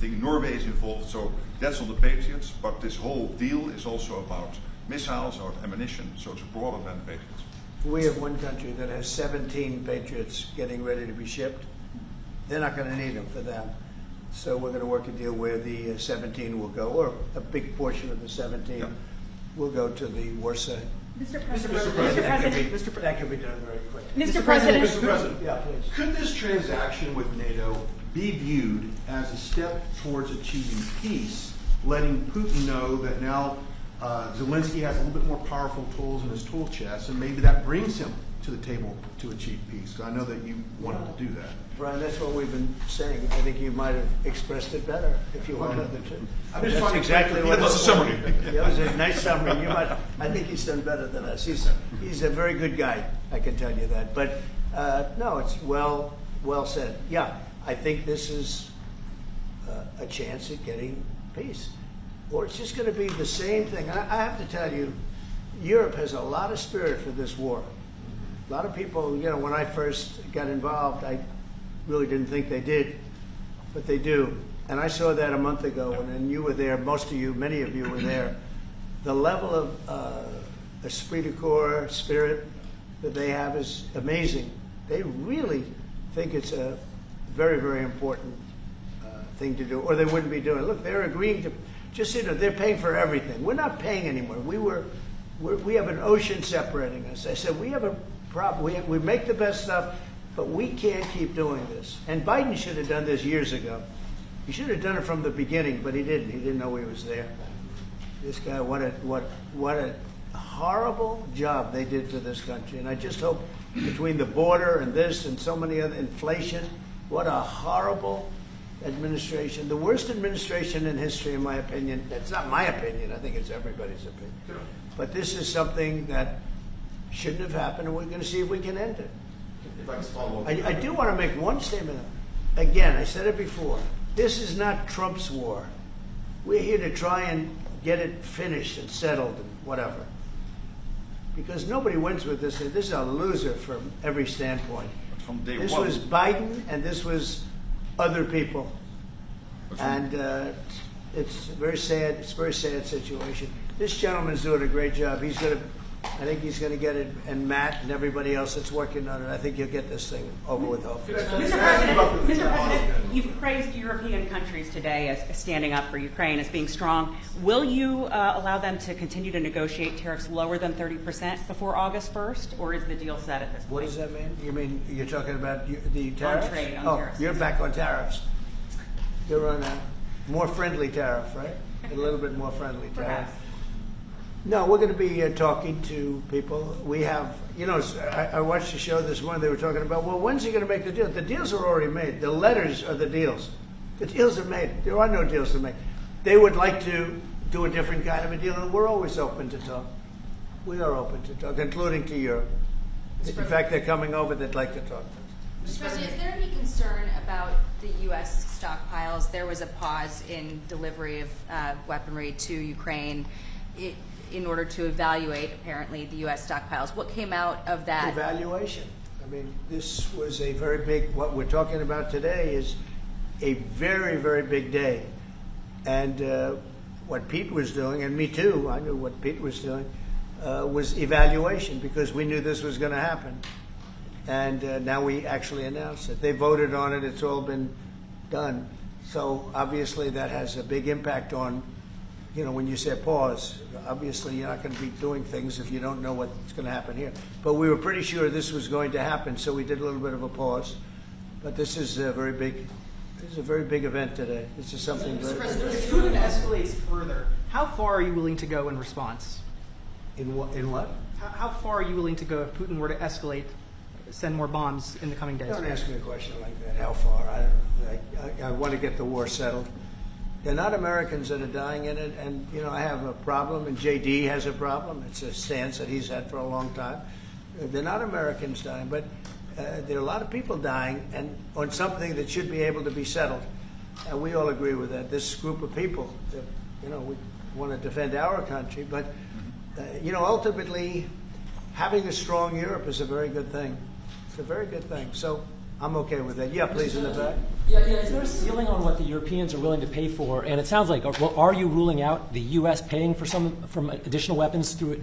think Norway is involved, so that's on the Patriots, but this whole deal is also about missiles or ammunition, so it's broader than Patriots. We have one country that has 17 Patriots getting ready to be shipped. They're not going to need them for them. So we're going to work a deal where the 17 will go, or a big portion of the 17 will go to the war site. Mr. President. That can be done very quickly. Mr. President. Mr. President. Yeah, please. Could this transaction with NATO be viewed as a step towards achieving peace, letting Putin know that now Zelensky has a little bit more powerful tools in his tool chest, and maybe that brings him to the table to achieve peace? So I know that you wanted to do that. Brian, that's what we've been saying. I think you might have expressed it better if you wanted to. I'm just trying to exactly what that was a summary. That was a nice summary. I think he's done better than us. He's a very good guy, I can tell you that. But no, it's well said. Yeah, I think this is a chance at getting peace. Or it's just going to be the same thing. I have to tell you, Europe has a lot of spirit for this war. A lot of people, when I first got involved, I really didn't think they did, but they do. And I saw that a month ago, and you were there, many of you were there. The level of esprit de corps, spirit that they have is amazing. They really think it's a very, very important thing to do, or they wouldn't be doing it. Look, they're agreeing to, they're paying for everything. We're not paying anymore. We have an ocean separating us. I said, we have a problem. We make the best stuff, but we can't keep doing this. And Biden should have done this years ago. He should have done it from the beginning, but he didn't. He didn't know he was there. This guy, what a horrible job they did to this country. And I just hope between the border and this and so many other inflation, what a horrible administration. The worst administration in history, in my opinion. It's not my opinion. I think it's everybody's opinion. But this is something that shouldn't have happened, and we're going to see if we can end it. If I can follow up. I do want to make one statement. Again, I said it before. This is not Trump's war. We're here to try and get it finished and settled and whatever. Because nobody wins with this. This is a loser from every standpoint. From day This one. was Biden, and this was other people. And it's a very sad. It's a very sad situation. This gentleman's doing a great job. I think he's going to get it, and Matt and everybody else that's working on it. I think he'll get this thing over with. Hopefully. Mr. President, you've praised European countries today as standing up for Ukraine, as being strong. Will you allow them to continue to negotiate tariffs lower than 30% before August 1st, or is the deal set at this point? What does that mean? You mean you're talking about the tariffs? On trade, on tariffs. You're back on tariffs. You're on a more friendly tariff, right? A little bit more friendly tariff. Perhaps. No, we're going to be talking to people. We have, I watched the show this morning. They were talking about, well, when's he going to make the deal? The deals are already made. The letters are the deals. The deals are made. There are no deals to make. They would like to do a different kind of a deal, and we're always open to talk. We are open to talk, including to Europe. In fact, they're coming over. They'd like to talk to us. Mr. President, is there any concern about the U.S. stockpiles? There was a pause in delivery of weaponry to Ukraine in order to evaluate, apparently, the U.S. stockpiles. What came out of that? Evaluation. I mean, this was a very big, what we're talking about today is a very, very big day. And what Pete was doing, and me too, I knew what Pete was doing, was evaluation, because we knew this was going to happen. And now we actually announced it. They voted on it. It's all been done. So obviously that has a big impact on, when you say pause, obviously you're not going to be doing things if you don't know what's going to happen here. But we were pretty sure this was going to happen, so we did a little bit of a pause. But this is a very big event today. This is something very big. If Putin escalates further, how far are you willing to go in response? In what? How far are you willing to go if Putin were to escalate, send more bombs in the coming days? Don't ask me a question like that. How far? I want to get the war settled. They're not Americans that are dying in it, and I have a problem, and JD has a problem. It's a stance that he's had for a long time. They're not Americans dying, but there are a lot of people dying, and on something that should be able to be settled. And we all agree with that. This group of people, we want to defend our country, but ultimately, having a strong Europe is a very good thing. It's a very good thing. So I'm okay with that. Yeah, please, in the back. Yeah, is there a ceiling on what the Europeans are willing to pay for? And it sounds like, well, are you ruling out the U.S. paying for some additional weapons through